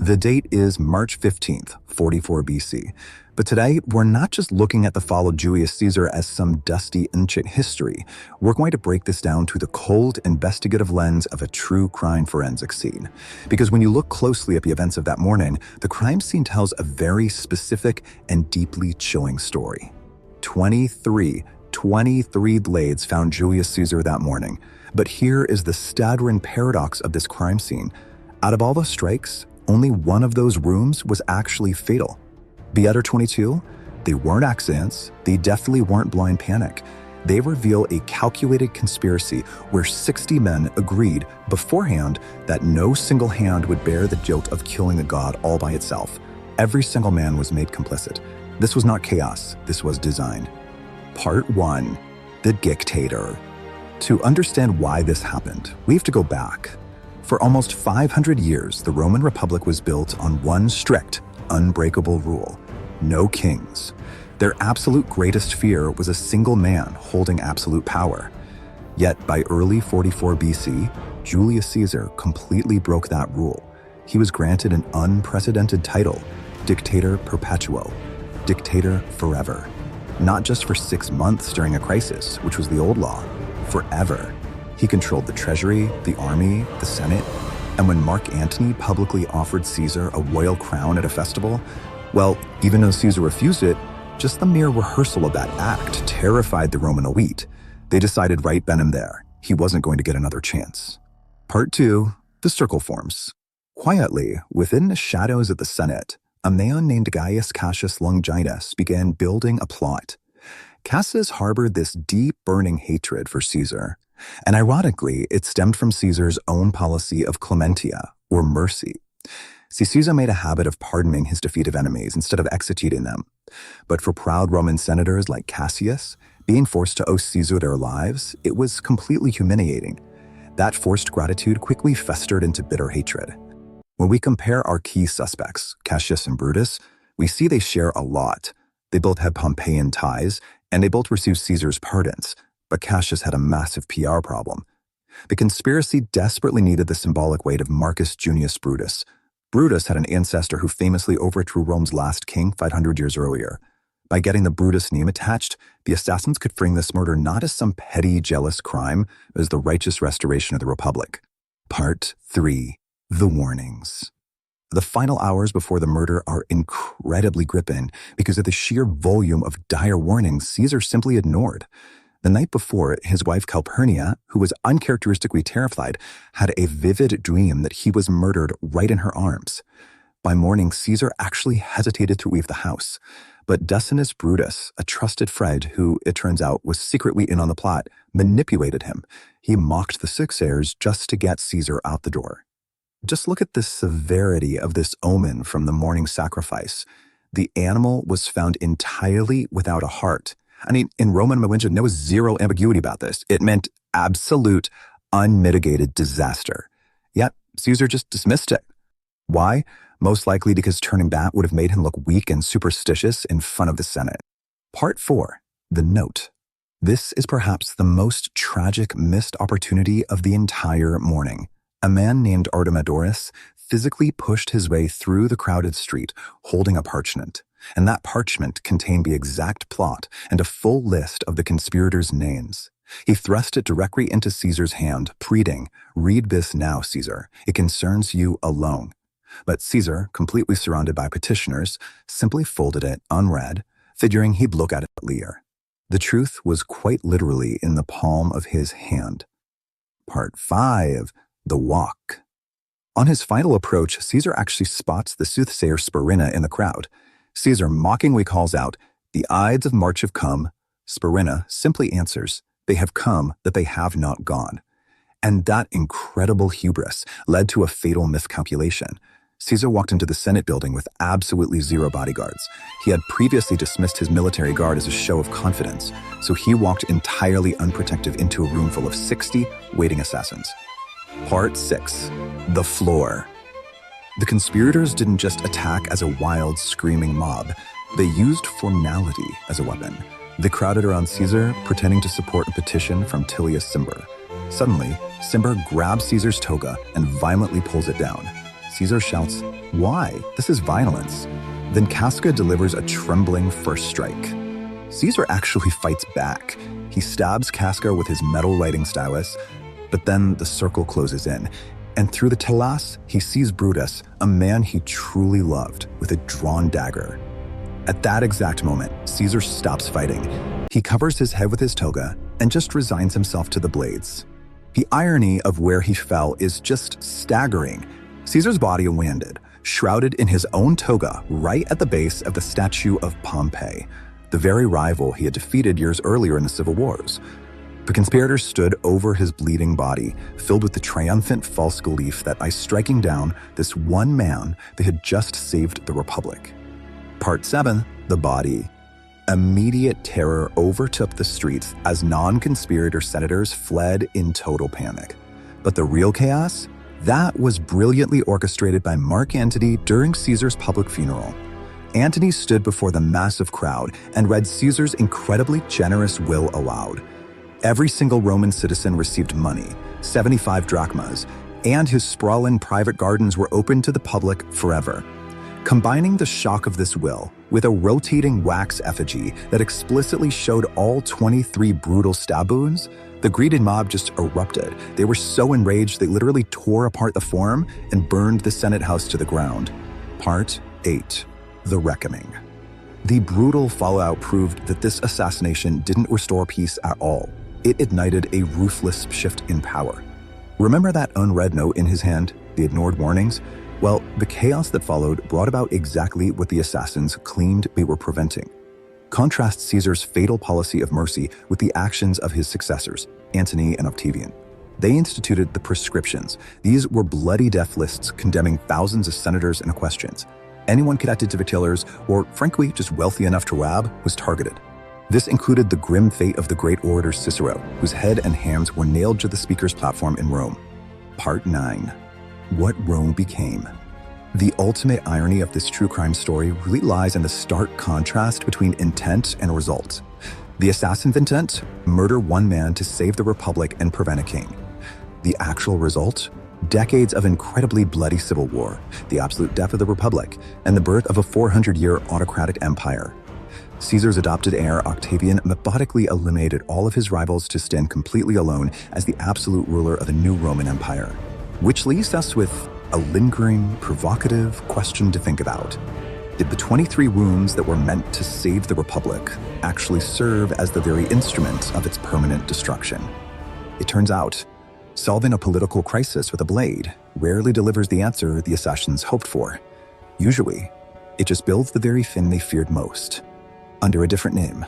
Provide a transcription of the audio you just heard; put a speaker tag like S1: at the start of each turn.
S1: The date is March 15th, 44 BC. But today, we're not just looking at the fall of Julius Caesar as some dusty ancient history. We're going to break this down to the cold, investigative lens of a true crime forensic scene. Because when you look closely at the events of that morning, the crime scene tells a very specific and deeply chilling story. 23 blades found Julius Caesar that morning. But here is the staggering paradox of this crime scene. Out of all the strikes, only one of those wounds was actually fatal. The other 22, they weren't accidents, they definitely weren't blind panic. They reveal a calculated conspiracy where 60 men agreed beforehand that no single hand would bear the guilt of killing a god all by itself. Every single man was made complicit. This was not chaos, this was design. Part 1. The Dictator. To understand why this happened, we have to go back. For almost 500 years, the Roman Republic was built on one strict, unbreakable rule: no kings. Their absolute greatest fear was a single man holding absolute power. Yet by early 44 BC, Julius Caesar completely broke that rule. He was granted an unprecedented title, Dictator Perpetuo, Dictator forever. Not just for 6 months during a crisis, which was the old law, forever. He controlled the treasury, the army, the senate, and when Mark Antony publicly offered Caesar a royal crown at a festival, well, even though Caesar refused it, just the mere rehearsal of that act terrified the Roman elite. They decided right then and there, he wasn't going to get another chance. Part 2, the circle forms. Quietly, within the shadows of the Senate, a man named Gaius Cassius Longinus began building a plot. Cassius harbored this deep, burning hatred for Caesar. And ironically, it stemmed from Caesar's own policy of clementia, or mercy. See, Caesar made a habit of pardoning his defeated enemies instead of executing them. But for proud Roman senators like Cassius, being forced to owe Caesar their lives, it was completely humiliating. That forced gratitude quickly festered into bitter hatred. When we compare our key suspects, Cassius and Brutus, we see they share a lot. They both had Pompeian ties, and they both received Caesar's pardons. But Cassius had a massive PR problem. The conspiracy desperately needed the symbolic weight of Marcus Junius Brutus. Brutus had an ancestor who famously overthrew Rome's last king 500 years earlier. By getting the Brutus name attached, the assassins could frame this murder not as some petty, jealous crime, but as the righteous restoration of the Republic. Part 3. The warnings. The final hours before the murder are incredibly gripping because of the sheer volume of dire warnings Caesar simply ignored. The night before, his wife Calpurnia, who was uncharacteristically terrified, had a vivid dream that he was murdered right in her arms. By morning, Caesar actually hesitated to leave the house. But Decimus Brutus, a trusted friend who, it turns out, was secretly in on the plot, manipulated him. He mocked the 6 heirs just to get Caesar out the door. Just look at the severity of this omen from the morning sacrifice. The animal was found entirely without a heart. I mean, in Roman religion, there was zero ambiguity about this. It meant absolute, unmitigated disaster. Yet, Caesar just dismissed it. Why? Most likely because turning back would have made him look weak and superstitious in front of the Senate. Part 4. The Note. This is perhaps the most tragic missed opportunity of the entire morning. A man named Artemidorus physically pushed his way through the crowded street, holding a parchment. And that parchment contained the exact plot and a full list of the conspirators' names. He thrust it directly into Caesar's hand, pleading, "Read this now, Caesar. It concerns you alone." But Caesar, completely surrounded by petitioners, simply folded it unread, figuring he'd look at it later. The truth was quite literally in the palm of his hand. Part 5. The Walk. On his final approach, Caesar actually spots the soothsayer Spurina in the crowd. Caesar mockingly calls out, "The Ides of March have come." Spurina simply answers, "They have come that they have not gone." And that incredible hubris led to a fatal miscalculation. Caesar walked into the Senate building with absolutely zero bodyguards. He had previously dismissed his military guard as a show of confidence, so he walked entirely unprotected into a room full of 60 waiting assassins. Part 6. The Floor. The conspirators didn't just attack as a wild, screaming mob. They used formality as a weapon. They crowded around Caesar, pretending to support a petition from Tullius Cimber. Suddenly, Cimber grabs Caesar's toga and violently pulls it down. Caesar shouts, Why? This is violence. Then Casca delivers a trembling first strike. Caesar actually fights back. He stabs Casca with his metal writing stylus, but then the circle closes in, and through the telas, he sees Brutus, a man he truly loved, with a drawn dagger. At that exact moment, Caesar stops fighting. He covers his head with his toga and just resigns himself to the blades. The irony of where he fell is just staggering. Caesar's body landed, shrouded in his own toga, right at the base of the statue of Pompey, the very rival he had defeated years earlier in the civil wars. The conspirators stood over his bleeding body, filled with the triumphant false belief that by striking down this one man, they had just saved the Republic. Part 7, the body. Immediate terror overtook the streets as non-conspirator senators fled in total panic. But the real chaos? That was brilliantly orchestrated by Mark Antony during Caesar's public funeral. Antony stood before the massive crowd and read Caesar's incredibly generous will aloud. Every single Roman citizen received money, 75 drachmas, and his sprawling private gardens were open to the public forever. Combining the shock of this will with a rotating wax effigy that explicitly showed all 23 brutal stab wounds, the greeted mob just erupted. They were so enraged they literally tore apart the forum and burned the Senate House to the ground. Part 8. The Reckoning. The brutal fallout proved that this assassination didn't restore peace at all. It ignited a ruthless shift in power. Remember that unread note in his hand, the ignored warnings? Well, the chaos that followed brought about exactly what the assassins claimed they were preventing. Contrast Caesar's fatal policy of mercy with the actions of his successors, Antony and Octavian. They instituted the proscriptions. These were bloody death lists condemning thousands of senators and equestrians. Anyone connected to the killers, or frankly just wealthy enough to rob, was targeted. This included the grim fate of the great orator Cicero, whose head and hands were nailed to the speaker's platform in Rome. Part 9. What Rome became. The ultimate irony of this true crime story really lies in the stark contrast between intent and result. The assassin's intent? Murder one man to save the Republic and prevent a king. The actual result? Decades of incredibly bloody civil war, the absolute death of the Republic, and the birth of a 400-year autocratic empire. Caesar's adopted heir, Octavian, methodically eliminated all of his rivals to stand completely alone as the absolute ruler of a new Roman Empire. Which leaves us with a lingering, provocative question to think about. Did the 23 wounds that were meant to save the Republic actually serve as the very instrument of its permanent destruction? It turns out, solving a political crisis with a blade rarely delivers the answer the assassins hoped for. Usually, it just builds the very thing they feared most, under a different name.